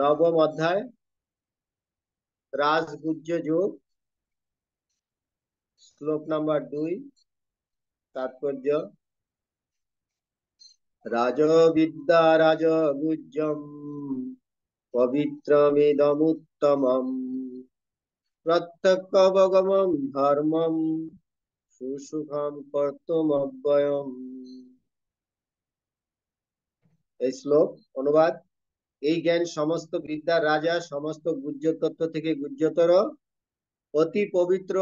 নবম অধ্যায় রাজগুজ্জ যোগ, শ্লোক নাম্বার 2। তাৎপর্য: রাজবিদ্যা রাজগুজ্জম পবিত্রমিদমুত্তমম প্রত্যক্ষাবগমম ধর্মম সুসুখম কর্তুমব্যয়ম। এই শ্লোক অনুবাদ: এই জ্ঞান সমস্ত বিদ্যার রাজা, সমস্ত গুহ্য তত্ত্ব থেকে গুহ্যতর, অতি পবিত্র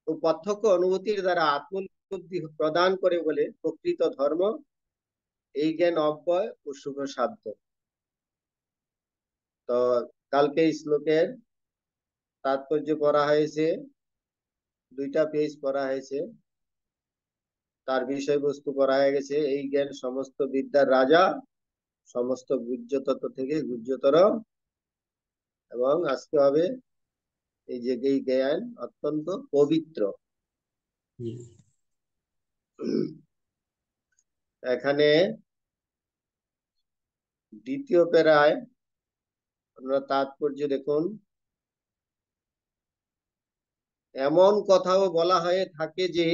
ও প্রত্যক্ষ অনুভূতির দ্বারা আত্মবুদ্ধি প্রদান করে বলে প্রকৃত ধর্ম। এই জ্ঞান অব্যয় ও শুভ সাধ্য। তো কালকে এই শ্লোকের তাৎপর্য পড়া হয়েছে, 2টা পেজ পড়া হয়েছে, তার বিষয়বস্তু পড়া হয়ে গেছে। এই জ্ঞান সমস্ত বিদ্যার রাজা, সমস্ত গুহ্য তত্ত্ব থেকে গুহ্যতর, এবং আজকে হবে এই যে এই জ্ঞান অত্যন্ত পবিত্র। এখানে দ্বিতীয় প্যারায় আমরা তাৎপর্য দেখুন। এমন কথাও বলা হয়ে থাকে যে,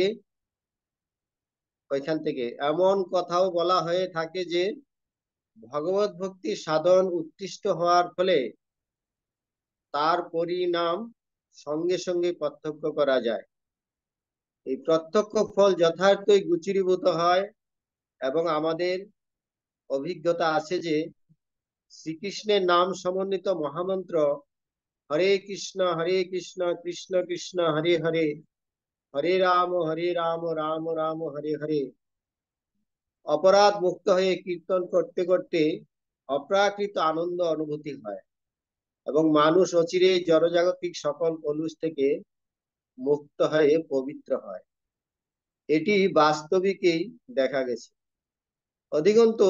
ওইখান থেকে এমন কথাও বলা হয়ে থাকে যে ভগবত ভক্তি সাধন উৎকৃষ্ট হওয়ার ফলে তার পরিণাম সঙ্গে সঙ্গে প্রত্যক্ষ করা যায়। এই প্রত্যক্ষ ফল যথার্থই গোচরীভূত হয় এবং আমাদের অভিজ্ঞতা আছে যে শ্রীকৃষ্ণের নাম সমন্বিত মহামন্ত্র হরে কৃষ্ণ কৃষ্ণ কৃষ্ণ হরে হরে, হরে রাম রাম রাম হরে হরে অপরাধ মুক্ত হয়ে কীর্তন করতে করতে অপ্রাকৃত আনন্দ অনুভূতি হয় এবং মানুষ অচিরেই জড়জাগতিক সকল কলুষ থেকে মুক্ত হয়ে পবিত্র হয়। এটি বাস্তবিকই দেখা গেছে। অধিকন্তু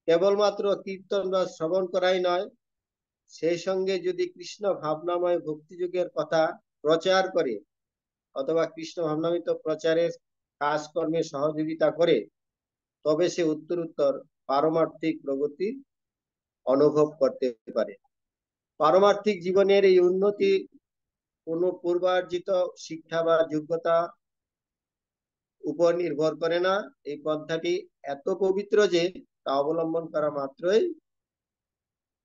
কেবলমাত্র কীর্তন বা শ্রবণ করাই নয়, সেই সঙ্গে যদি কৃষ্ণ ভাবনাময় ভক্তিযুগের কথা প্রচার করে অথবা কৃষ্ণ ভাবনামৃত প্রচারের কাজকর্মে সহযোগিতা করে, তবে সে উত্তরোত্তর পারমার্থিক প্রগতি অনুভব করতে পারে। পারমার্থিক জীবনের এই উন্নতি কোনো পূর্বার্জিত শিক্ষা বা যোগ্যতা উপর নির্ভর করে না। এই পন্থাটি এত পবিত্র যে তা অবলম্বন করা মাত্রই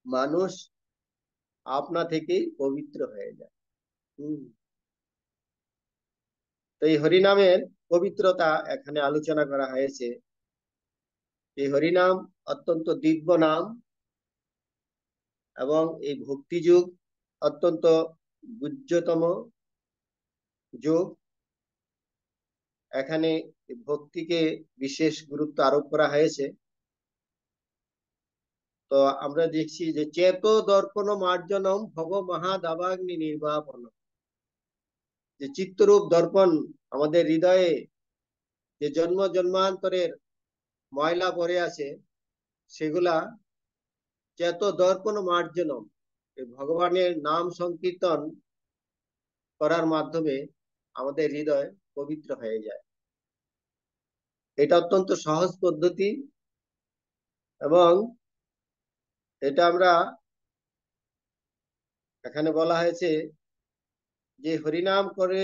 মানুষ আপনা থেকেই পবিত্র হয়ে যায়। তো এই হরিনামের পবিত্রতা এখানে আলোচনা করা হয়েছে। এই হরিনাম অত্যন্ত দিব্য নাম এবং এই ভক্তি যুগ অত্যন্ত গুহ্যতম যুগ। এখানে ভক্তিকে বিশেষ গুরুত্ব আরোপ করা হয়েছে। তো আমরা দেখছি যে চেত দর্পণ মার্জনম ভব মহাদাবাগ্নি নির্বাপন, যে চিত্তরূপ দর্পণ আমাদের হৃদয়ে যে জন্ম জন্মান্তরের ময়লা পড়ে আছে, সেগুলা চেত দর্পণ মার্জনম, ভগবানের নাম সংকীর্তন করার মাধ্যমে আমাদের হৃদয় পবিত্র হয়ে যায়। এটা অত্যন্ত সহজ পদ্ধতি এবং এটা আমরা এখানে বলা হয়েছে যে হরিনাম করে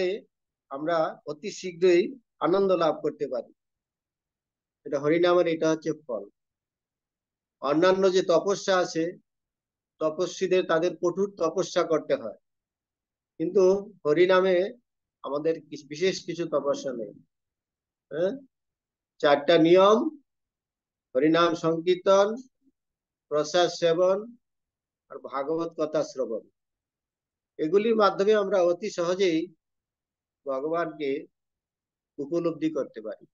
আমরা অতি শীঘ্রই আনন্দ লাভ করতে পারি। এটা হরিনামের এটা হচ্ছে ফল। অন্যান্য যে তপস্যা আছে, তপস্বীদের তাদের কঠোর তপস্যা করতে হয়, কিন্তু হরিনামে আমাদের বিশেষ কিছু তপস্যা নেই। হ্যাঁ, 4টা নিয়ম: হরিনাম সংকীর্তন, প্রসাদ সেবন আর ভাগবত কথা শ্রবণ। এগুলির মাধ্যমে আমরা অতি সহজেই ভগবানকে উপলব্ধি করতে পারি।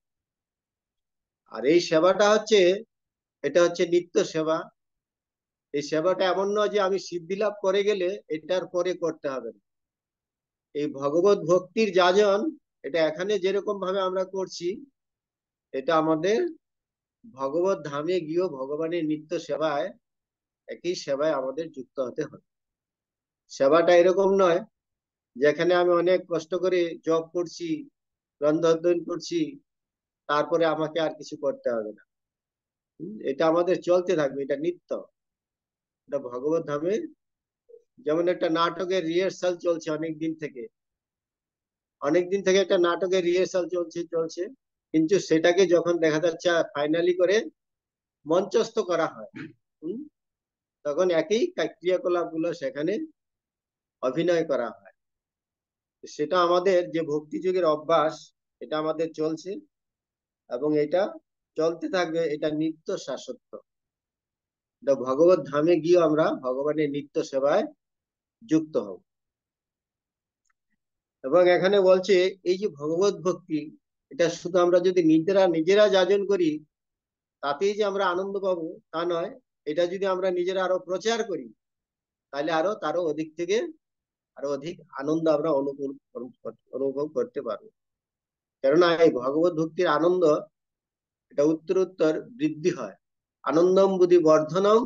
আর এই সেবাটা হচ্ছে, এটা হচ্ছে নিত্য সেবা। এই সেবাটা এমন নয় যে আমি সিদ্ধি লাভ করে গেলে এটার পরে করতে হবে না। এই ভগবত ভক্তির যাজন এটা এখানে যেরকম ভাবে আমরা করছি, এটা আমাদের ভগবত ধামে গিয়েও ভগবানের নিত্য সেবায়, একই সেবায় আমাদের যুক্ত হতে হবে। সেবাটা এরকম নয় যেখানে আমি অনেক কষ্ট করে জব করছি, গ্রন্থ অধ্যয়ন করছি, তারপরে আমাকে আর কিছু করতে হবে না। এটা আমাদের চলতে থাকবে, এটা নিত্য। এটা ভগবত ধামে, যেমন একটা নাটকের রিহার্সাল চলছে অনেক দিন থেকে একটা নাটকের রিহার্সাল চলছে চলছে, কিন্তু সেটাকে যখন দেখা যাচ্ছে ফাইনালি করে মঞ্চস্থ করা হয়, হুম, তখন একই ক্রিয়াকলাপ গুলো সেখানে অভিনয় করা হয়। সেটা আমাদের যে ভক্তি যুগের অভ্যাস, এটা আমাদের চলছে এবং এটা চলতে থাকবে, এটা নিত্য শাশ্বত। এটা ভগবত ধামে গিয়ে আমরা ভগবানের নিত্য সেবায় যুক্ত হব। এবং এখানে বলছে এই যে ভগবত ভক্তি, এটা শুধু আমরা যদি নিজেরা যাজন করি তাতেই যে আমরা আনন্দ পাবো তা নয়। এটা যদি আমরা নিজেরা আরো প্রচার করি, তাহলে তারও অধিক থেকে আরো অধিক আনন্দ আমরা অনুভব করতে পারবো। কেননা এই ভগবত ভক্তির আনন্দ, এটা উত্তর উত্তর বৃদ্ধি হয়। আনন্দম বুদ্ধি বর্ধনম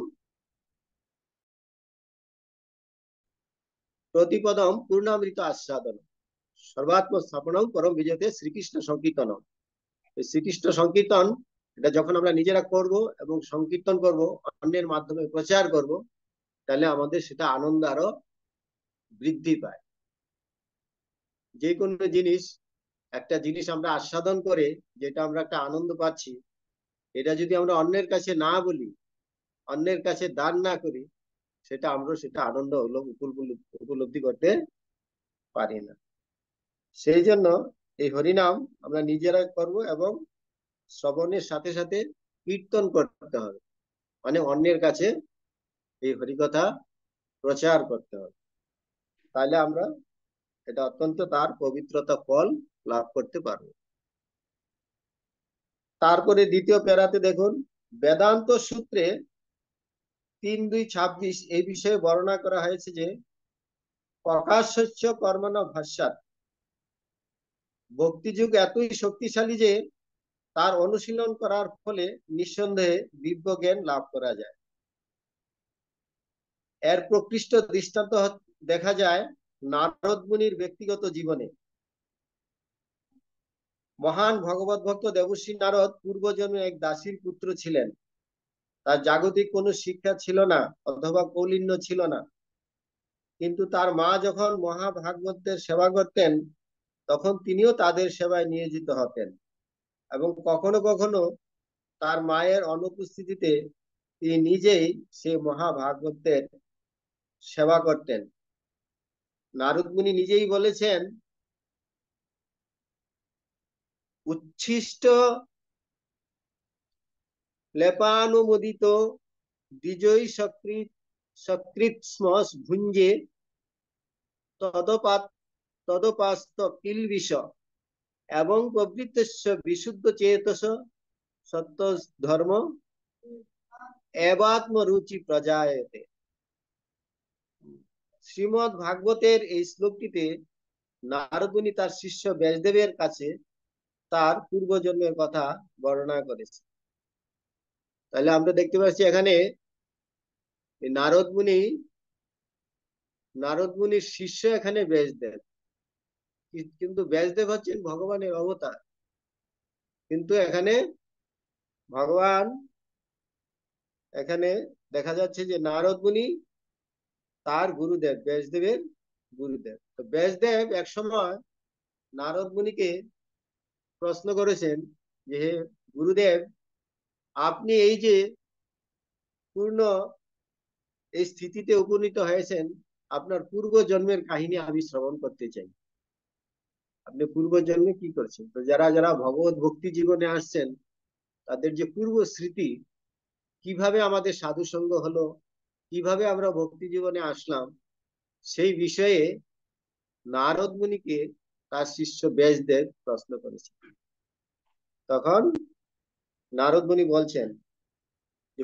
প্রতিপদম পূর্ণামৃত আস্বাদন সর্বাত্ম স্থাপনম পরম বিজয়তে শ্রীকৃষ্ণ সংকীর্তনম। শ্রীকৃষ্ণ সংকীর্তন, এটা যখন আমরা নিজেরা করব এবং সংকীর্তন করব, অন্যের মাধ্যমে প্রচার করব, তাহলে আমাদের সেটা আনন্দ আরো বৃদ্ধি পায়। যে কোনো একটা জিনিস আমরা আস্বাদন করে যেটা আমরা একটা আনন্দ পাচ্ছি, এটা যদি আমরা অন্যের কাছে না বলি, অন্যের কাছে দান না করি, সেটা আনন্দ উপলব্ধি করতে পারি না। সেই জন্য এই হরিনাম আমরা নিজেরা করব এবং শ্রবণের সাথে সাথে কীর্তন করতে হবে, মানে অন্যের কাছে এই হরিকথা প্রচার করতে হবে। তাহলে আমরা এটা অত্যন্ত তার পবিত্রতা ফল লাভ করতে পারবো। তারপরে দ্বিতীয় প্যারাতে দেখুন, বেদান্ত সূত্রে 3:2-26 এই বিষয়ে বর্ণনা করা হয়েছে যে প্রকাশ্য কর্মণ ভাষ্যাৎ, ভক্তিযুগ এতই শক্তিশালী যে তার অনুশীলন করার ফলে নিঃসন্দেহে দিব্য জ্ঞান লাভ করা যায়। এর প্রকৃষ্ট দৃষ্টান্ত দেখা যায় নারদ মুনির ব্যক্তিগত জীবনে। মহান ভগবত ভক্ত দেবশ্রী নারদ পূর্বজন্মে এক দাসীর পুত্র ছিলেন। তার জাগতিক কোনো শিক্ষা ছিল না অথবা কৌলিন্য ছিল না, কিন্তু তার মা যখন মহাভাগবতের সেবা করতেন, তখন তিনিও তাদের সেবায় নিয়োজিত হতেন এবং কখনো কখনো তার মায়ের অনুপস্থিতিতে তিনি নিজেই সে মহাভাগবতের সেবা করতেন। নারদ মুনি নিজেই বলেছেন, উচ্ছিষ্ট লেপানুমোদিত দ্বিজৈ সকৃৎস্ম ভুঞ্জে তদপাত তদপাস্ত কিলবিষ এবং প্রবৃত্তস্য বিশুদ্ধ চেতস সত্য ধর্ম এবাত্ম রুচি প্রজায়তে। শ্রীমদ ভাগবতের এই শ্লোকটিতে নারদ মুনি তার শিষ্য ব্যাসদেবের কাছে তার পূর্বজন্মের কথা বর্ণনা করেছে। তাহলে আমরা দেখতে পাচ্ছি এখানে নারদ মুনির শিষ্য এখানে ব্যাসদেব, কিন্তু ব্যাসদেব হচ্ছেন ভগবানের অবতার। কিন্তু ভগবান এখানে দেখা যাচ্ছে যে নারদ মুনি তার গুরুদেব, ব্যাসদেবের গুরুদেব। তো ব্যাসদেব এক সময় নারদ মুনিকে প্রশ্ন করেছেন যে, হে গুরুদেব, আপনি এই যে পূর্ণ এই স্থিতিতে উপনীত হয়েছেন, আপনার পূর্ব জন্মের কাহিনী আমি শ্রবণ করতে চাই। আপনি পূর্ব জন্মে কি করছেন? তো যারা যারা ভগবত ভক্তি জীবনে আসছেন, তাদের যে পূর্ব স্মৃতি, কিভাবে আমাদের সাধু সঙ্গ হলো, কিভাবে আমরা ভক্তি জীবনে আসলাম, সেই বিষয়ে নারদ মুনিকে তার শিষ্য ব্যাসদেব প্রশ্ন করেছে। তখন নারদ মুনি বলছেন যে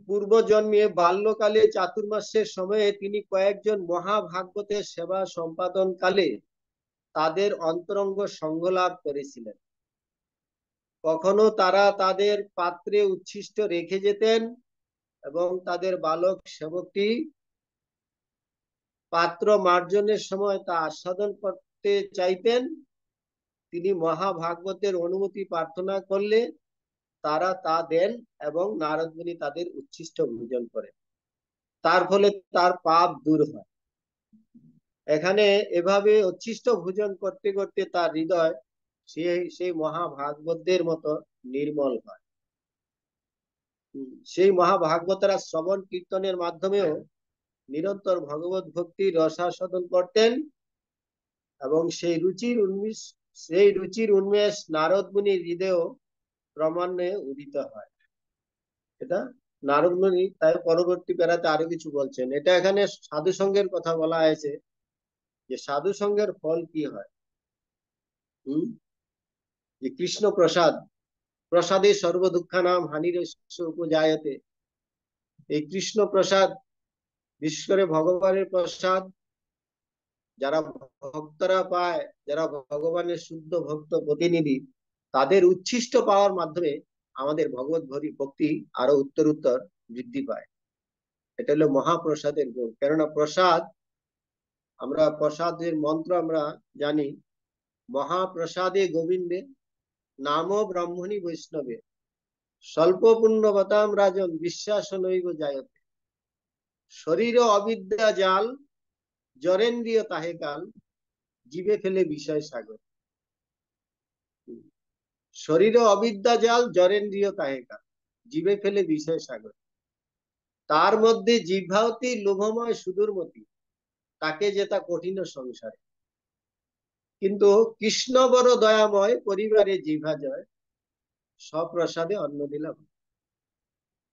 পূর্ব জন্মে বাল্যকালে চাতুর্মাসের সময়ে তিনি কয়েকজন মহাভাগবতের সেবা সম্পাদন কালে তাদের অন্তরঙ্গ সঙ্গ লাভ করেছিলেন। কখনো তারা তাদের পাত্রে উচ্ছিষ্ট রেখে যেতেন এবং তাদের বালক সেবকটি পাত্র মার্জনের সময় তা আস্বাদন করতে চাইতেন। তিনি মহাভাগবতের অনুমতি প্রার্থনা করলে তারা তা দেন এবং নারদ মুনি তাদের উচ্ছিষ্ট ভোজন করেন। তার ফলে তার পাপ দূর হয়। এখানে এভাবে উচ্ছিষ্ট ভোজন করতে করতে তার হৃদয় সেই মহাভাগবতদের মতো নির্মল হয়। সেই মহাভাগবতরা শ্রবণ কীর্তনের মাধ্যমেও নিরন্তর ভগবত ভক্তির রসাস্বাদন করতেন এবং সেই রুচির উন্মেষ নারদ মুনির হৃদয়েও ক্রমান্বয়ে উদিত হয়। এটা নারদ মুনি তাই পরবর্তী প্যারাতে আরো কিছু বলছেন। এটা এখানে সাধু সঙ্গের কথা বলা হয়েছে, যে সাধু সঙ্গের ফল কি হয়। হম যে কৃষ্ণ প্রসাদ, প্রসাদে সর্ব দুঃখানাম হানির উপজায়তে। এই কৃষ্ণ প্রসাদ, বিশেষ করে ভগবানের প্রসাদ যারা ভক্তরা পায়, যারা ভগবানের শুদ্ধ ভক্ত প্রতিনিধি, তাদের উচ্ছিষ্ট পাওয়ার মাধ্যমে আমাদের ভগবত ভক্তি আরো উত্তর উত্তর বৃদ্ধি পায়। এটা হলো মহাপ্রসাদের গুণ। কেননা প্রসাদ, আমরা প্রসাদের মন্ত্র আমরা জানি, মহাপ্রসাদে গোবিন্দে নাম ব্রাহ্মণী বৈষ্ণবে স্বল্প পুণ্যবতাম রাজন বিশ্বাস নৈব জায়তে। শরীর অবিদ্যা জাল জরেন্দ্রিয় তাহে কাল জীবে ফেলে বিষয় সাগর। শরীর অবিদ্যা জাল জরেন্দ্রিয় তাহে কাল জীবে ফেলে বিষয় সাগর। তার মধ্যে জিহ্বাতি লোভময় সুদূরমতি, তাকে যেতা কঠিন সংসারে। কিন্তু কৃষ্ণ বড় দয়াময়, পরিবারে জিহ্বা জয়, সপ্রসাদে অন্ন দিলাম।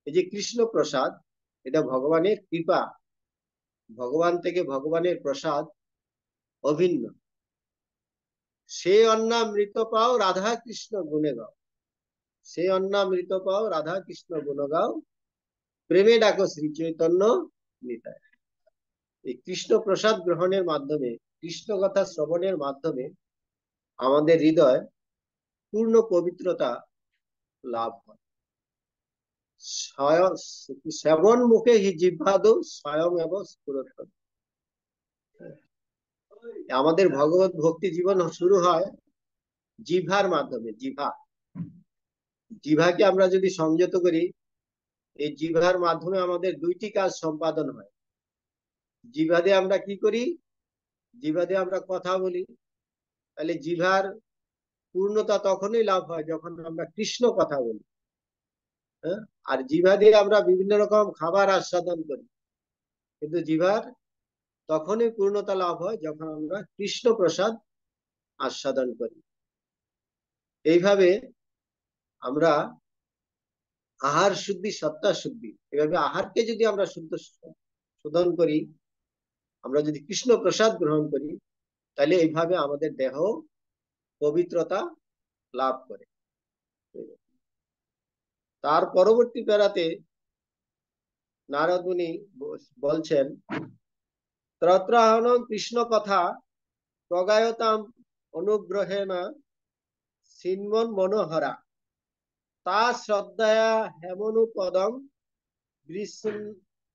এই যে কৃষ্ণ প্রসাদ, এটা ভগবানের কৃপা, ভগবান থেকে ভগবানের প্রসাদ অভিন্ন। সে অন্নামৃত পাও রাধা কৃষ্ণ গুণে গাও, সে অন্নামৃত পাও রাধা কৃষ্ণ গুণ গাও, প্রেমে ডাকো শ্রী চৈতন্য নিতাই। এই কৃষ্ণ প্রসাদ গ্রহণের মাধ্যমে, কৃষ্ণ কথা শ্রবণের মাধ্যমে আমাদের হৃদয় পূর্ণ পবিত্রতা লাভ হয়। সেবন মুখে হি জিহ্বাদৌ স্বয়ং এবং স্ফুরত। আমাদের ভগবত ভক্তি জীবন শুরু হয় জিভার মাধ্যমে। জিভাকে আমরা যদি সংযত করি, এই জিভার মাধ্যমে আমাদের দুইটি কাজ সম্পাদন হয়। জিভা দিয়ে আমরা কি করি? জিভা দিয়ে আমরা কথা বলি। তাহলে জিভার পূর্ণতা তখনই লাভ হয় যখন আমরা কৃষ্ণ কথা বলি। হ্যাঁ, আর জিভা দিয়ে আমরা বিভিন্ন রকম খাবার আস্বাদন করি, কিন্তু জিভার তখনই পূর্ণতা লাভ হয় যখন আমরা কৃষ্ণ প্রসাদ আস্বাদন করি। এইভাবে আমরা আহার শুদ্ধি সত্তা শুদ্ধি, এভাবে আহারকে যদি আমরা শোধন করি, আমরা যদি কৃষ্ণ প্রসাদ গ্রহণ করি, তাহলে এইভাবে আমাদের দেহ পবিত্রতা লাভ করে। তার পরবর্তী প্যারাতে নারদ মুনি বলছেন, তত্রাহনং কৃষ্ণ কথা প্রগায়তাম অনুগ্রহেণ সিন্মন মনোহরা, তা শ্রদ্ধায়া হেমনুপদম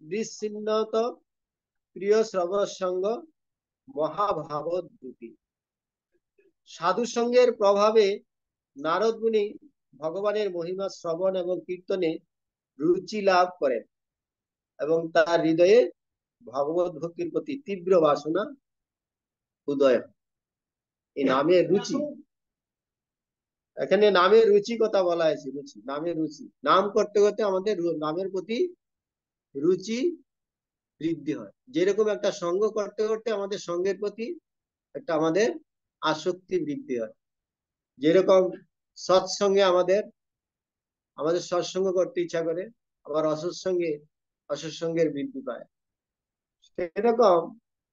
বিচ্ছিন্নত প্রিয় শ্রবসঙ্গ মহাভাবদ্যুতি। সাধু সঙ্গের প্রভাবে নারদ মুনি ভগবানের মহিমা শ্রবণ এবং কীর্তনে রুচি লাভ করেন এবং তার হৃদয়ে ভগবত ভক্তির প্রতি তীব্র বাসনা উদয় হয়। এই নামের রুচি, এখানে নামের রুচি কথা বলা হয়েছে। রুচি, নামের রুচি, নাম করতে করতে আমাদের নামের প্রতি রুচি বৃদ্ধি হয়। যেরকম একটা সঙ্গ করতে করতে আমাদের সঙ্গের প্রতি একটা আমাদের আসক্তি বৃদ্ধি হয়, যেরকম সৎসঙ্গে আমাদের সৎসঙ্গ করতে ইচ্ছা করে, আবার অসৎসঙ্গের বৃদ্ধি পায়। সেরকম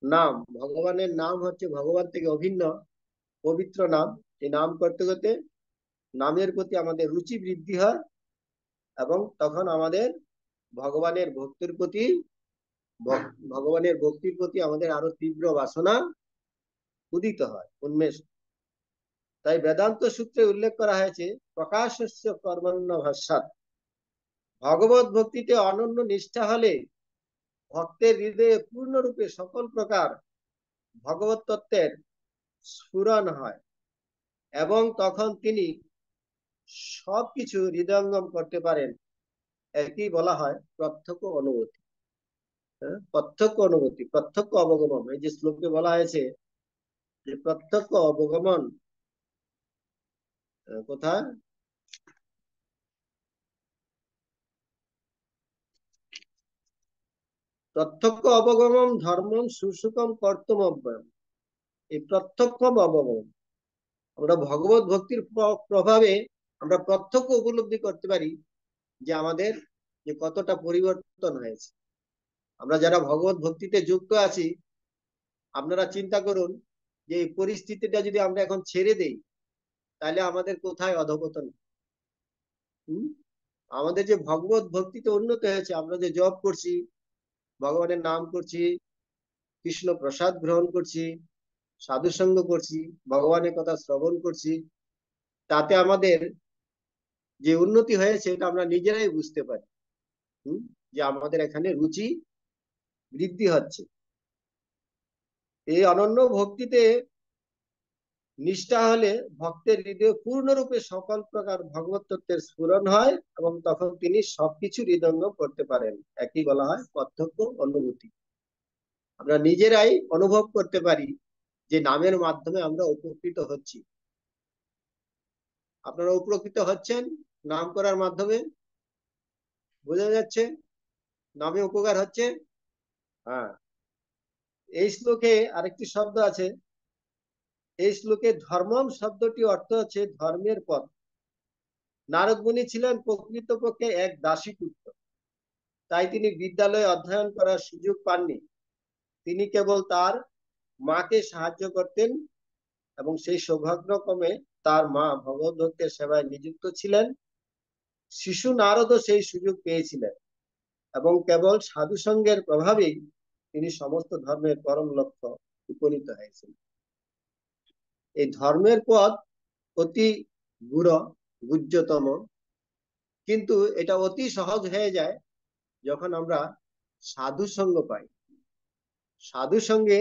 নাম, ভগবানের নাম হচ্ছে ভগবান থেকে অভিন্ন পবিত্র নাম। এই নাম করতে করতে নামের প্রতি আমাদের রুচি বৃদ্ধি হয় এবং তখন আমাদের ভগবানের ভক্তির প্রতি আমাদের আরো তীব্র বাসনা উদিত হয়, উন্মেষ। তাই বেদান্ত সূত্রে উল্লেখ করা হয়েছে, প্রকাশস্য কর্মণ্য ভাষ্যাৎ। ভগবত ভক্তিতে অনন্য নিষ্ঠা হলে ভক্তের হৃদয়ে পূর্ণরূপে সকল প্রকার ভগবত তত্ত্বের স্ফুরণ হয় এবং তখন তিনি সবকিছু হৃদয়ঙ্গম করতে পারেন, একই বলা হয় প্রত্যক্ষ অনুভূতি। হ্যাঁ, প্রত্যক্ষ অনুভূতি, প্রত্যক্ষ অবগমন। এই যে শ্লোকে বলা হয়েছে যে প্রত্যক্ষ অবগমন কোথায়, প্রত্যক্ষ অবগমন ধর্মম সুসুখম কর্তব্যম। এই প্রত্যক্ষ অবগমন আমরা ভগবত ভক্তির প্রভাবে আমরা প্রত্যক্ষ উপলব্ধি করতে পারি যে আমাদের যে কতটা পরিবর্তন হয়েছে। আমরা যারা ভগবত ভক্তিতে যুক্ত আছি, আপনারা চিন্তা করুন যে এই পরিস্থিতিটা যদি আমরা এখন ছেড়ে দেই, তাহলে আমাদের কোথায় অধঃপতন। হম আমাদের যে ভগবত ভক্তিতে উন্নত হয়েছে, আমরা যে জপ করছি, ভগবানের নাম করছি, কৃষ্ণ প্রসাদ গ্রহণ করছি, সাধু সঙ্গ করছি, ভগবানের কথা শ্রবণ করছি, তাতে আমাদের যে উন্নতি হয়েছে এটা আমরা নিজেরাই বুঝতে পারি। হম যে আমাদের এখানে রুচি বৃদ্ধি হচ্ছে। এই অনন্য ভক্তিতে নিষ্ঠা হলে ভক্তের হৃদয়ে পূর্ণরূপে সকল প্রকার ভগবত তত্ত্বের স্ফুরণ হয় এবং তখন তিনি সবকিছু হৃদয়ঙ্গম করতে পারেন। একই বলা হয় প্রত্যক্ষ অনুভূতি। আমরা নিজেরাই অনুভব করতে পারি যে নামের মাধ্যমে আমরা উপকৃত হচ্ছি। আপনারা উপকৃত হচ্ছেন নাম করার মাধ্যমে, বোঝা যাচ্ছে নামে উপকার হচ্ছে। হ্যাঁ, এই শ্লোকে আরেকটি শব্দ আছে। এই শ্লোকে ধর্মম শব্দটি অর্থ হচ্ছে ধর্মের পথ। নারদ মুনি ছিলেন প্রকৃতপক্ষে এক দাসীপুত্র, তাই তিনি বিদ্যালয়ে অধ্যয়ন করার সুযোগ পাননি। তিনি কেবল তার মাকে সাহায্য করতেন এবং সেই সৌভাগ্যক্রমে তার মা ভগবত ভক্তের সেবায় নিযুক্ত ছিলেন। শিশু নারদও সেই সুযোগ পেয়েছিলেন এবং কেবল সাধু সঙ্গের প্রভাবেই তিনি সমস্ত ধর্মের পরম লক্ষ্য উপনীত হয়েছিলেন। এই ধর্মের পথ অতি গূঢ়, গুহ্যতম, কিন্তু এটা অতি সহজ হয়ে যায় যখন আমরা সাধু সঙ্গ পাই। সাধু সঙ্গে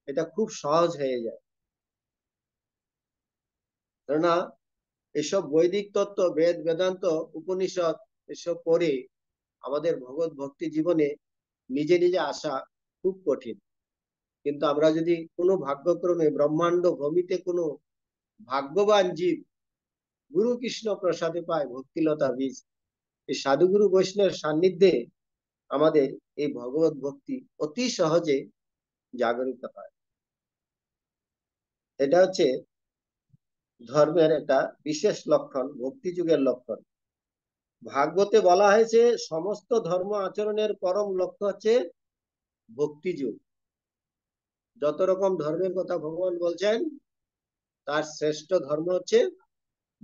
এটা খুব সহজ হয়ে যায়। কেননা এসব বৈদিক তত্ত্ব, বেদ বেদান্ত উপনিষদ এসব পড়ে আমাদের ভগবত ভক্তি জীবনে নিজে নিজে আসা খুব কঠিন। কিন্তু আমরা যদি কোনো ভাগ্যক্রমে ব্রহ্মাণ্ড ভূমিতে কোনো ভাগ্যবান জীব গুরু কৃষ্ণ প্রসাদে পায় ভক্তিলতা বীজ, এই সাধুগুরু বৈষ্ণবের সান্নিধ্যে আমাদের এই ভগবত ভক্তি অতি সহজে জাগরিত হয়। এটা হচ্ছে ধর্মের একটা বিশেষ লক্ষণ, ভক্তি যুগের লক্ষণ। ভাগবতে বলা হয়েছে সমস্ত ধর্ম আচরণের পরম লক্ষ্য হচ্ছে ভক্তি যুগ। যত রকম ধর্মের কথা ভগবান বলছেন, তার শ্রেষ্ঠ ধর্ম হচ্ছে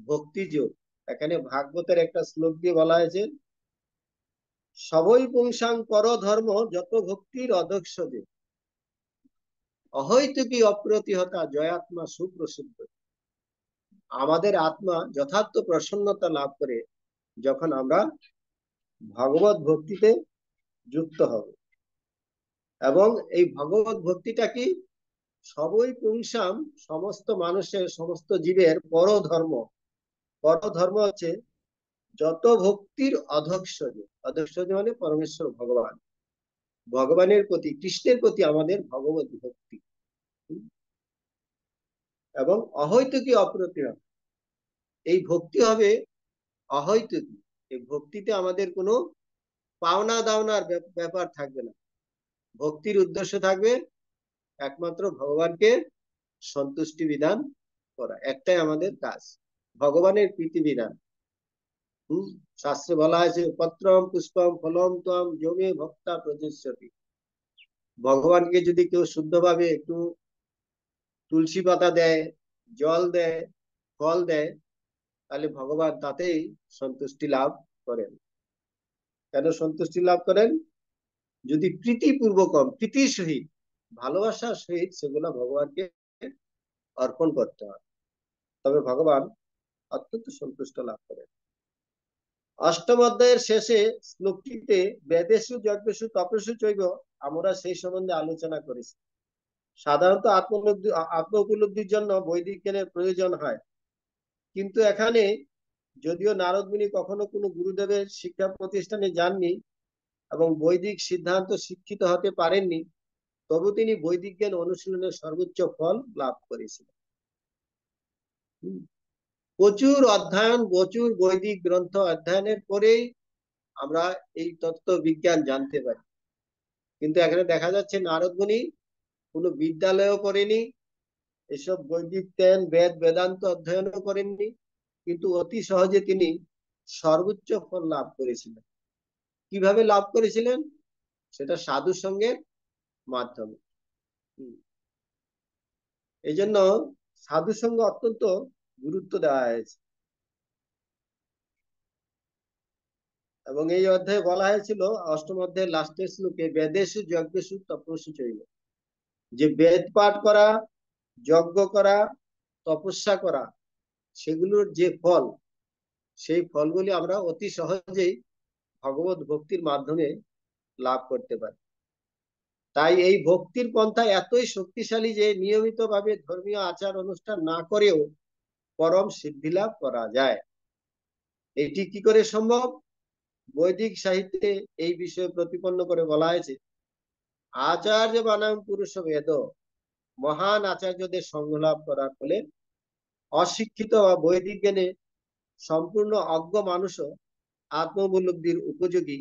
ভক্তি যুগ। এখানে ভাগবতের একটা শ্লোক দিয়ে বলা হয়েছে সবই পুংসাং পর ধর্ম যত ভক্তির অধ্যক্ষ দে অহৈতুকী অপ্রতিহতা জয়াত্মা সুপ্রসিদ্ধ। আমাদের আত্মা যথার্থ প্রসন্নতা লাভ করে যখন আমরা ভগবত ভক্তিতে যুক্ত হব। এবং এই ভগবত ভক্তিটা কি, সবই পুংসাম সমস্ত মানুষের, সমস্ত জীবের পরধর্ম। পরধর্ম হচ্ছে যত ভক্তির অধক্ষ। অধক্ষ মানে পরমেশ্বর ভগবান, ভগবানের প্রতি, কৃষ্ণের প্রতি আমাদের ভগবত ভক্তি এবং অহৈতুকী অপ্রতিহত। এই ভক্তি হবে অহৈতুকী। এই ভক্তিতে আমাদের কোনো পাওনা দাওনার ব্যাপার থাকবে না। ভক্তির উদ্দেশ্য থাকবে একমাত্র ভগবানকে সন্তুষ্টি বিধান করা, একটাই আমাদের কাজ, ভগবানের প্রীতি বিধান। শাস্ত্রে বলা হয়েছে পত্রম পুষ্পম ফলম ত্বম যোগে ভক্তা প্রযুষ্যতি। ভগবানকে যদি কেউ শুদ্ধভাবে একটু তুলসী পাতা দেয়, জল দেয়, ফল দেয়, তাহলে ভগবান তাতেই সন্তুষ্টি লাভ করেন। কেন সন্তুষ্টি লাভ করেন? যদি প্রীতিপূর্বক, প্রীতির সহিত, ভালোবাসার সহিত সেগুলো ভগবানকে অর্পণ করতে হয়, তবে ভগবান অত্যন্ত সন্তুষ্ট লাভ করেন। অষ্টম অধ্যায়ের শেষে শ্লোকটিতে বেদেশু যজ্ঞেশু তপস্যু চৈব আমরা সেই সম্বন্ধে আলোচনা করেছি। সাধারণত আত্ম উপলব্ধির জন্য বৈদিক জ্ঞানের প্রয়োজন হয়, কিন্তু এখানে যদিও নারদ মুনি কখনো কোনো গুরুদেবের শিক্ষা প্রতিষ্ঠানে যাননি এবং বৈদিক সিদ্ধান্ত শিক্ষিত হতে পারেননি, তবু তিনি বৈদিক জ্ঞান অনুশীলনের সর্বোচ্চ ফল লাভ করেছিলেন। প্রচুর অধ্যয়ন, প্রচুর বৈদিক গ্রন্থ অধ্যয়নের পরেই আমরা এই তত্ত্ব বিজ্ঞান জানতে পারি। কিন্তু এখানে দেখা যাচ্ছে নারদ মুনি কোনো বিদ্যালয়ও করেনি, এসব বৈদিক জ্ঞান বেদ বেদান্ত অধ্যয়নও করেননি, কিন্তু অতি সহজে তিনি সর্বোচ্চ ফল লাভ করেছিলেন। কিভাবে লাভ করেছিলেন? সেটা সাধু সঙ্গের মাধ্যমে। এই জন্য সাধু সঙ্গ অত্যন্ত গুরুত্ব দেওয়া হয়েছে। এবং এই অধ্যায়ে বলা হয়েছিল, অষ্টম অধ্যায়ের লাস্টের শ্লোকে, বেদেশু যজ্ঞেশু তপস্যু চৈব, যে বেদ পাঠ করা, যজ্ঞ করা, তপস্যা করা, সেগুলোর যে ফল, সেই ফলগুলি আমরা অতি সহজেই ভগবত ভক্তির মাধ্যমে লাভ করতে পারি। তাই এই ভক্তির পন্থা এতই শক্তিশালী যে নিয়মিতভাবে ধর্মীয় আচার অনুষ্ঠান না করেও পরম সিদ্ধি লাভ করা যায়। এটি কি করে সম্ভব? বৈদিক সাহিত্যে এই বিষয়ে প্রতিপন্ন করে বলা হয়েছে, আচার্য বানাম পুরুষ বেদ, মহান আচার্যদের সঙ্গ লাভ করার ফলে অশিক্ষিত বা বৈদিক জ্ঞানে সম্পূর্ণ অজ্ঞ মানুষও আত্মোপলব্ধির উপযোগী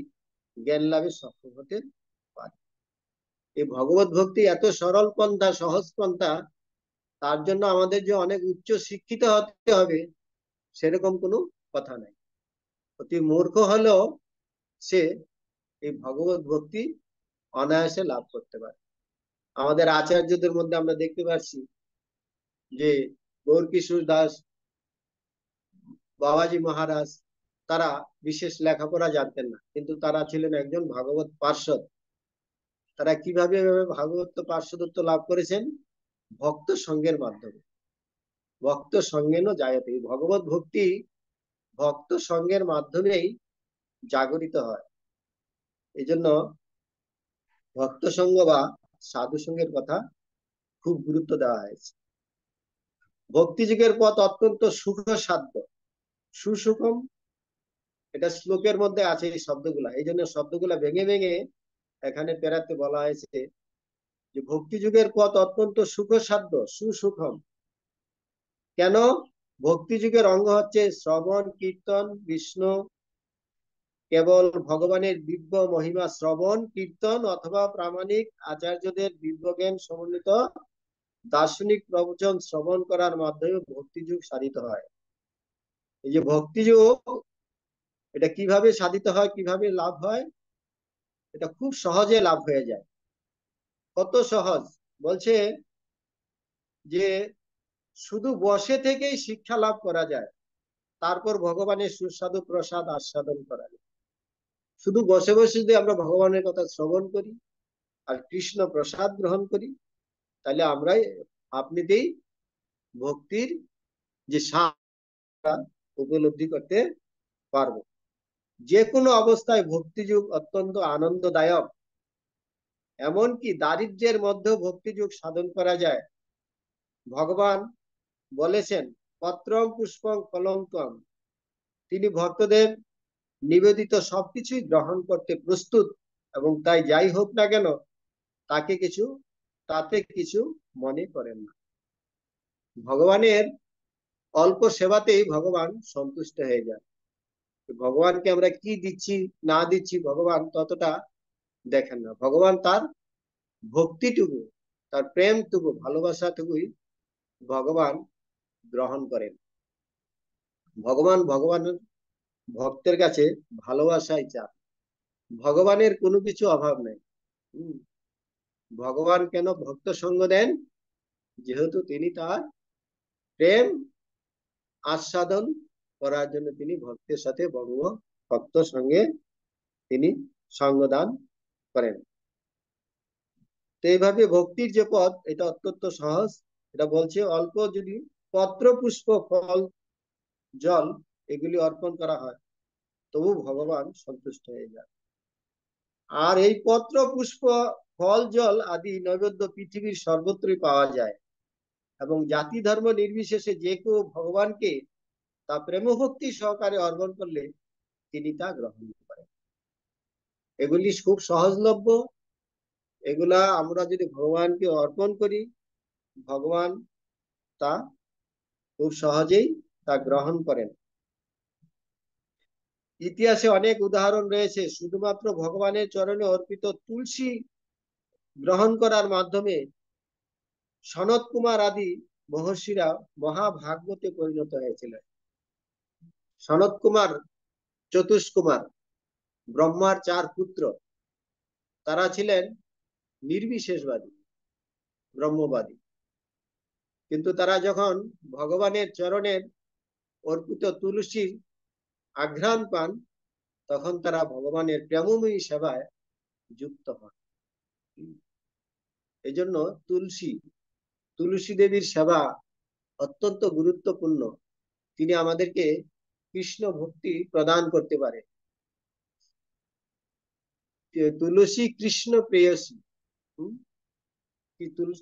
জ্ঞান লাভে সক্ষম হতে পারে। এই ভগবত ভক্তি এত সরল পন্থা, সহজ পন্থা, তার জন্য আমাদের যে অনেক উচ্চ শিক্ষিত হতে হবে সেরকম কোনো কথা নাই। অতি মূর্খ হলেও সে এই ভগবত ভক্তি অনায়াসে লাভ করতে পারে। আমাদের আচার্যদের মধ্যে আমরা দেখতে পাচ্ছি যে গৌরকিশোর দাস, বাবাজি মহারাজ, তারা বিশেষ লেখাপড়া জানতেন না, কিন্তু তারা ছিলেন একজন ভাগবত পার্ষদ। তারা কিভাবে ভাগবত পার্ষদত্ব লাভ করেছেন? ভক্ত সঙ্গের মাধ্যমে। ভক্ত সঙ্গেন জায়তে, ভগবত ভক্তি ভক্ত সঙ্গের মাধ্যমেই জাগরিত হয়। এই জন্য ভক্ত সঙ্গ বা সাধু সঙ্গের কথা খুব গুরুত্ব দেওয়া হয়েছে। ভক্তিযুগের পথ অত্যন্ত সুখসাধ্য, সুসুখম, এটা শ্লোকের মধ্যে আছে এই শব্দগুলা। এই জন্য শব্দগুলা ভেঙে ভেঙে এখানে পেরাতে বলা হয়েছে যে ভক্তি যুগের পথ অত্যন্ত সুখসাধ্য, সুসুখম। কেন? ভক্তি যুগের অঙ্গ হচ্ছে শ্রবণ, কীর্তন, বিষ্ণু, কেবল ভগবানের দিব্য মহিমা শ্রবণ, কীর্তন অথবা প্রামাণিক আচার্যদের দিব্য জ্ঞান সমন্বিত দার্শনিক প্রবচন শ্রবণ করার মাধ্যমে ভক্তি যুগ সাধিত হয়। এই যে ভক্তি যুগ, এটা কিভাবে সাধিত হয়, কিভাবে লাভ হয়? এটা খুব সহজে লাভ হয়ে যায়। কত সহজ! বলছে যে শুধু বসে থেকেই শিক্ষা লাভ করা যায়, তারপর ভগবানের সুস্বাদু প্রসাদ আস্বাদন করা যায়। শুধু বসে বসে যদি আমরা ভগবানের কথা শ্রবণ করি আর কৃষ্ণ প্রসাদ গ্রহণ করি, তাহলে আমরাই আপনিতেই ভক্তির যে স্বাদ উপলব্ধি করতে পারবো। যে কোনো অবস্থায় ভক্তিযুগ অত্যন্ত আনন্দদায়ক। এমনকি দারিদ্র্যের মধ্যেও ভক্তিযুগ সাধন করা যায়। ভগবান বলেছেন, পত্রম পুষ্পং ফলঙ্কম, তিনি ভক্তদের নিবেদিত সবকিছুই গ্রহণ করতে প্রস্তুত, এবং তাই যাই হোক না কেন তাতে কিছু মনে করেন না। ভগবানের অল্প সেবাতেই ভগবান সন্তুষ্ট হয়ে যান। ভগবানকে আমরা কি দিচ্ছি না দিচ্ছি ভগবান ততটা দেখেন না। ভগবান তার ভক্তিটুকু, তার প্রেমটুকু, ভালোবাসাটুকুই ভগবান গ্রহণ করেন। ভগবানের ভক্তের কাছে ভালোবাসাই চান। ভগবানের কোনো কিছু অভাব নেই। ভগবান কেন ভক্ত সঙ্গ দেন? যেহেতু তিনি তার প্রেম আস্বাদন করার জন্য তিনি ভক্তের সাথে ভক্ত সঙ্গে তিনি সঙ্গদান করেন। তো এইভাবে ভক্তির যে পথ, এটা অত্যন্ত সহজ। এটা বলছে অল্প যদি পত্র পুষ্প ফল জল এগুলি অর্পণ করা হয়, তবু ভগবান সন্তুষ্ট হয়ে যান। আর এই পত্র পুষ্প ফল জল আদি নৈবেদ্য পৃথিবীর সর্বত্রই পাওয়া যায়, এবং জাতি ধর্ম নির্বিশেষে যে কেউ ভগবানকে তা প্রেম ভক্তি সহকারে অর্পণ করলে তিনি তা গ্রহণ করেন। এগুলি খুব সহজলভ্য। এগুলা আমরা যদি ভগবানকে অর্পণ করি, ভগবান তা খুব সহজেই তা গ্রহণ করেন। ইতিহাসে অনেক উদাহরণ রয়েছে, শুধুমাত্র ভগবানের চরণে অর্পিত তুলসী গ্রহণ করার মাধ্যমে সনত কুমার আদি মহর্ষিরা মহাভাগবতে পরিণত হয়েছিল। সনত কুমার, চতুষ্কুমার, ব্রহ্মার 4 পুত্র, তারা ছিলেন নির্বিশেষবাদী, ব্রহ্মবাদী। কিন্তু তারা যখন ভগবানের চরণের অর্পিত তুলসীর আঘ্রাণ পান, তখন তারা ভগবানের প্রেমময়ী সেবায় যুক্ত হন। এই জন্য তুলসী দেবীর সেবা অত্যন্ত গুরুত্বপূর্ণ। তিনি আমাদেরকে কৃষ্ণ ভক্তি প্রদান করতে পারে। তুলসী কৃষ্ণ প্রেয়সী।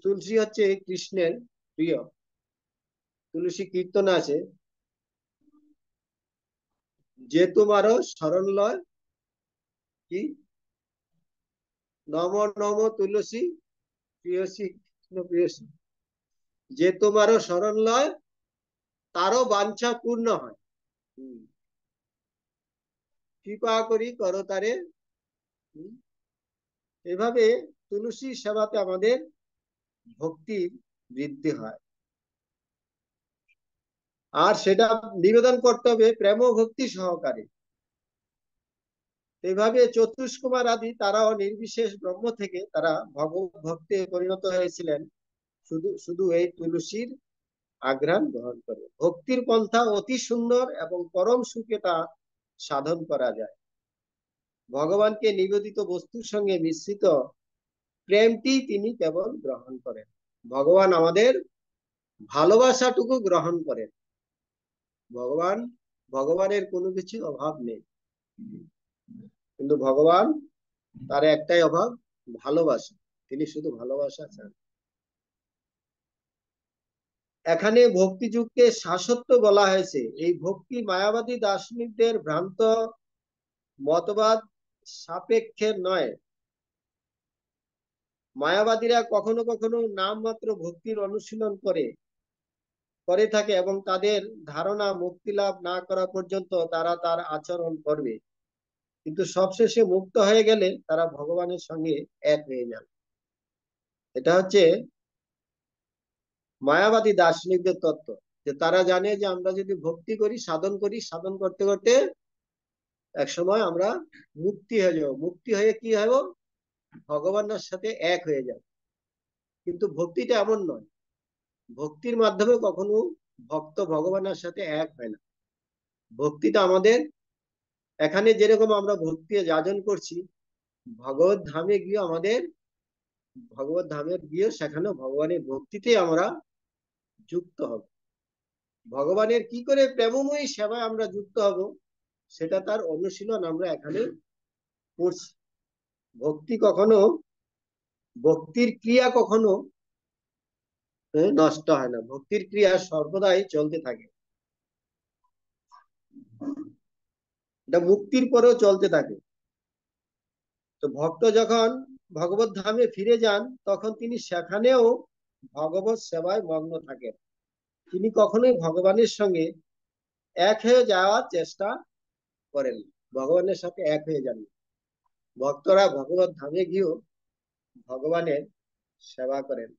তুলসী হচ্ছে কৃষ্ণের প্রিয়। তুলসী কীর্তন আছে, যে তোমার শরণ লয়, কি নম নম তুলসী প্রেয়সী কৃষ্ণ প্রেয়সী, যে তোমার শরণ লয় তারও বাঞ্ছা পূর্ণ হয়, কৃপা করি করতারে। এভাবে তুলসী সেবাতে আমাদের ভক্তির বৃদ্ধি হয়। আর সেটা নিবেদন করতে হবে প্রেম ভক্তি সহকারে। এইভাবে চতুষ্কুমার আদি তারাও নির্বিশেষ ব্রহ্ম থেকে তারা ভগবত ভক্তে পরিণত হয়েছিলেন শুধু শুধু এই তুলসীর আঘ্রাণ গ্রহণ করে। ভক্তির পন্থা অতি সুন্দর এবং পরম সুখে তা সাধন করা যায়। ভগবানকে নিবেদিত বস্তুর সঙ্গে মিশ্রিত প্রেমটি তিনি কেবল গ্রহণ করেন। ভগবান আমাদের ভালোবাসাটুকু গ্রহণ করেন। ভগবানের কোনো কিছু অভাব নেই, কিন্তু ভগবান তার একটাই অভাব, ভালোবাসা। তিনি শুধু ভালোবাসা চান। এখানে ভক্তিযুগকে শাশ্বত বলা হয়েছে। এই ভক্তি মায়াবাদী দার্শনিকদের ভ্রান্ত মতবাদ সাপেক্ষে নয়। মায়াবাদীরা কখনো কখনো নামমাত্র ভক্তির অনুশীলন করে থাকে এবং তাদের ধারণা মুক্তি লাভ না করা পর্যন্ত তারা তার আচরণ করবে, কিন্তু সবশেষে মুক্ত হয়ে গেলে তারা ভগবানের সঙ্গে এক হয়ে যাবে। এটা হচ্ছে মায়াবাদী দার্শনিকদের তত্ত্ব, যে তারা জানে যে আমরা যদি ভক্তি করি, সাধন করতে করতে এক সময় আমরা মুক্তি হয়ে যাব। মুক্তি হয়ে কি হব? ভগবানের সাথে এক হয়ে যাব। কিন্তু ভক্তিটা এমন নয়। ভক্তির মাধ্যমে কখনো ভক্ত ভগবানের সাথে এক হয় না। ভক্তিটা আমাদের এখানে যেরকম আমরা ভক্তি যাজন করছি, ভগবত ধামে গিয়ে সেখানে ভগবানের ভক্তিতে আমরা যুক্ত হব। ভগবানের কি করে প্রেমময়ী সেবায় আমরা যুক্ত হব, সেটা তার অনুশীলন আমরা এখানে করছি। ভক্তির ক্রিয়া কখনো নষ্ট হয় না। ভক্তির ক্রিয়া সর্বদাই চলতে থাকে। এটা মুক্তির পরেও চলতে থাকে। তো ভক্ত যখন ভগবত ধামে ফিরে যান, তখন তিনি সেখানেও ভগবত সেবায় মগ্ন থাকেন। তিনি কখনোই ভগবানের সঙ্গে এক হয়ে যাওয়ার চেষ্টা করেন, ভগবানের সাথে এক হয়ে যান। ভক্তরা ভগবত ধামে গিয়েও ভগবানের সেবা করেন।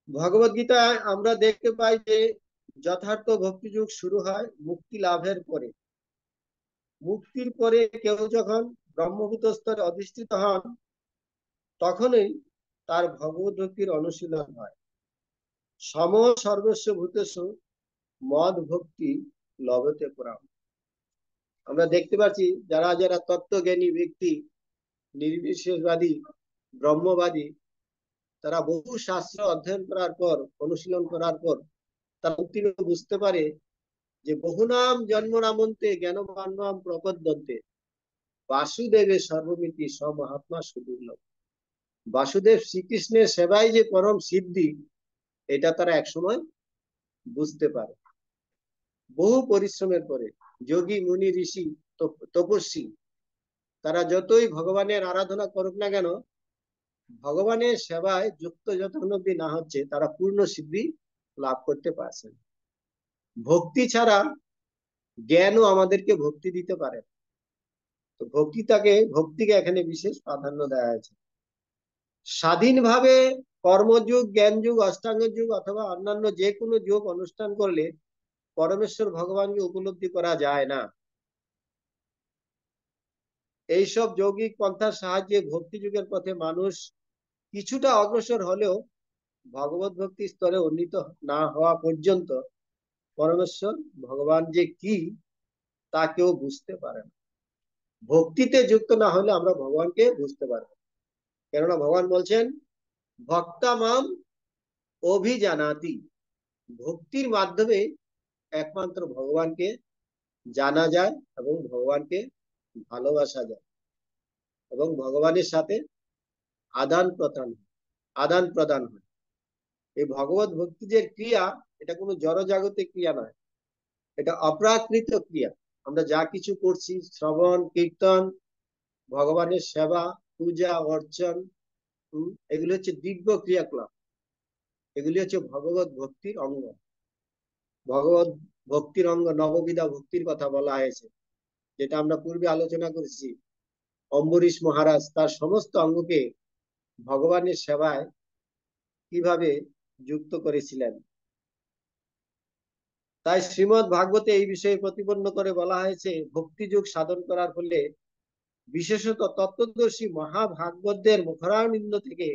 ভগবত গীতায় আমরা দেখতে পাই যে যথার্থ ভক্তিযুগ শুরু হয় মুক্তি লাভের পরে। মুক্তির পরে কেউ যখন ব্রহ্মভূত স্তরে অধিষ্ঠিত হন, তখনই তার ভগবত ভক্তির অনুশীলন হয়। সম সর্বস্ব ভূতেষু মদ ভক্তি লভতে পুরাম। আমরা দেখতে পাচ্ছি যারা যারা তত্ত্বজ্ঞানী ব্যক্তি, নির্বিশেষবাদী, ব্রহ্মবাদী, তারা বহু শাস্ত্র অধ্যয়ন করার পর, অনুশীলন করার পর তারা বুঝতে পারে যে বহু নাম জন্ম নামন্তে জ্ঞানবান নাম প্রপদ্যন্তে বাসুদেবে সর্বমিতি মহাত্মা সুদুর্লভ। বাসুদেব শ্রীকৃষ্ণের সেবাই যে পরম সিদ্ধি, এটা তারা একসময় বুঝতে পারে। বহু পরিশ্রমের পরে যোগী মুনি ঋষি তপস্বী তারা যতই ভগবানের আরাধনা করুক না কেন, ভগবানের সেবায় যুক্ত যতক্ষণ অব্দি না হচ্ছে, তারা পূর্ণ সিদ্ধি লাভ করতে পারছেন। ভক্তি ছাড়া জ্ঞানও আমাদেরকে ভক্তি দিতে পারে। তো ভক্তিকে এখানে বিশেষ প্রাধান্য দেওয়া হয়েছে। স্বাধীনভাবে কর্মযোগ, জ্ঞান যোগ, অষ্টাঙ্গ যোগ অথবা অন্যান্য যে কোনো যোগ অনুষ্ঠান করলে পরমেশ্বর ভগবানকে উপলব্ধি করা যায় না। এইসব যৌগিক পন্থার সাহায্যে ভক্তি যুগের পথে মানুষ কিছুটা অগ্রসর হলেও ভগবত ভক্তি স্তরে উন্নীত না হওয়া পর্যন্ত পরমেশ্বর ভগবান যে কি তা কেউ বুঝতে পারে না। ভক্তিতে যুক্ত না হলে আমরা ভগবানকে বুঝতে পারবো। কেননা ভগবান বলছেন ভক্তা মাম অভিজানাতি, ভক্তির মাধ্যমে একমাত্র ভগবানকে জানা যায় এবং ভগবানকে ভালোবাসা যায় এবং ভগবানের সাথে আদান প্রদান হয়। এই ভগবত ভক্তি যে ক্রিয়া, এটা কোনো জড়জাগতিক ক্রিয়া নয়, এটা অপ্রাকৃত ক্রিয়া। আমরা যা কিছু করছি, শ্রবণ কীর্তন, ভগবানের সেবা, পূজা অর্চন, এগুলি হচ্ছে দিব্য ক্রিয়াকলাপ। এগুলি হচ্ছে ভগবত ভক্তির অঙ্গ। ভগবত ভক্তির অঙ্গ নববিধা ভক্তির কথা বলা হয়েছে, যেটা আমরা পূর্বে আলোচনা করেছি। অম্বরীশ মহারাজ তার সমস্ত অঙ্গকে ভগবানের সেবায় কিভাবে যুক্ত করেছিলেন। তাই শ্রীমদ ভাগবতে এই বিষয়ে প্রতিপন্ন করে বলা হয়েছে, ভক্তি যোগ সাধন করার ফলে বিশেষত তত্ত্বদর্শী মহাভাগবতদের মুখরানন্দ থেকে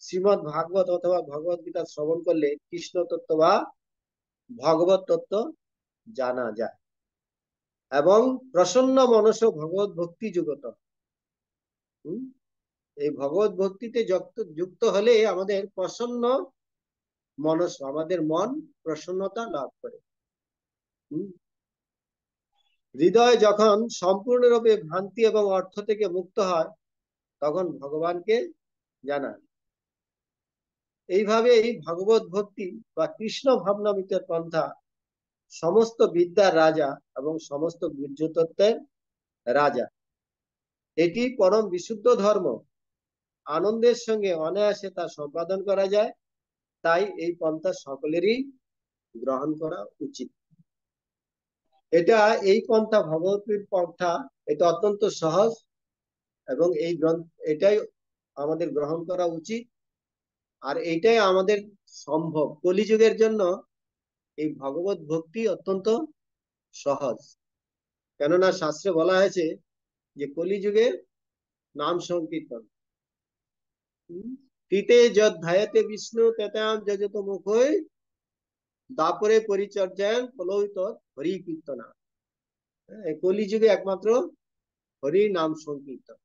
শ্রীমদ ভাগবত অথবা ভগবত গীতা শ্রবণ করলে কৃষ্ণ তত্ত্ব বা ভগবত তত্ত্ব জানা যায় এবং প্রসন্ন মনস ভগবত ভক্তি যুগত। এই ভগবত ভক্তিতে যুক্ত হলে আমাদের প্রসন্ন মনস, আমাদের মন প্রসন্নতা লাভ করে। হৃদয় যখন সম্পূর্ণরূপে ভ্রান্তি এবং অর্থ থেকে মুক্ত হয়, তখন ভগবানকে জানা। এইভাবে এই ভগবত ভক্তি বা কৃষ্ণ ভাবনামৃতের পন্থা সমস্ত বিদ্যার রাজা এবং সমস্ত গুহ্য তত্ত্বের রাজা। এটি পরম বিশুদ্ধ ধর্ম, আনন্দের সঙ্গে অনায়াসে তা সম্পাদন করা যায়। তাই এই পন্থা সকলেরই গ্রহণ করা উচিত। এই পন্থা ভগবতীর পন্থা, এটা অত্যন্ত সহজ এবং এটাই আমাদের গ্রহণ করা উচিত। আর এটাই আমাদের সম্ভব। কলিযুগের জন্য এই ভগবত ভক্তি অত্যন্ত সহজ। কেননা শাস্ত্রে বলা হয়েছে যে কলিযুগে নাম সংকীর্তন, কৃতে যদ ধায়তে বিষ্ণু তেতাম যজত মুখই দাপরে পরিচর্যায়ন কলৌত হরি কীর্তনা। কলিযুগে একমাত্র হরি নাম সংকীর্তন।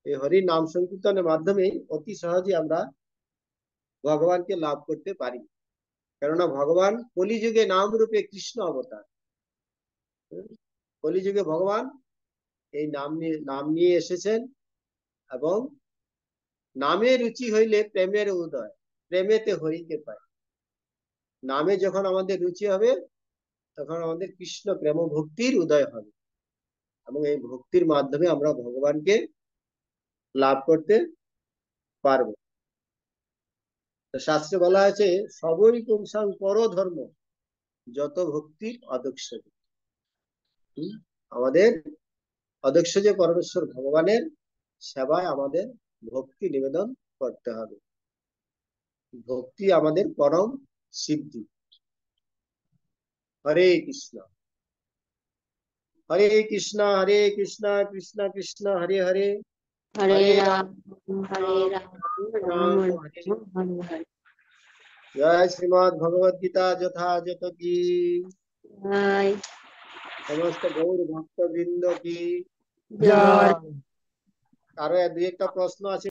এই হরি নাম সংকীর্তনের মাধ্যমে অতি সহজে আমরা ভগবানকে লাভ করতে পারি। কেননা ভগবান কলিযুগে নাম রূপে কৃষ্ণ অবতার। কলিযুগে ভগবান এই নাম নিয়ে এসেছেন এবং নামে রুচি হইলে প্রেমের উদয়, প্রেমেতে হরিকে পায়। নামে যখন আমাদের রুচি হবে, তখন আমাদের কৃষ্ণ প্রেম ভক্তির উদয় হবে এবং এই ভক্তির মাধ্যমে আমরা ভগবানকে লাভ করতে পারবো। শাস্ত্রে বলা আছে সবই পুংসাং পর ধর্ম যত ভক্তির অদক্ষ। আমাদের অদক্ষ যে পরমেশ্বর ভগবানের সেবায় আমাদের ভক্তি নিবেদন করতে হবে। ভক্তি আমাদের পরম সিদ্ধি। হরে কৃষ্ণ হরে কৃষ্ণ কৃষ্ণ কৃষ্ণ হরে হরে, হরে রাম হরে রাম রাম রাম রাম হরে। হরে হরে। জয় শ্রীমদ ভগবদ গীতা যথাযথ কি জয় সমস্ত গৌর ভক্ত বৃন্দ কি। জয়। কারো দুই একটা প্রশ্ন আছে?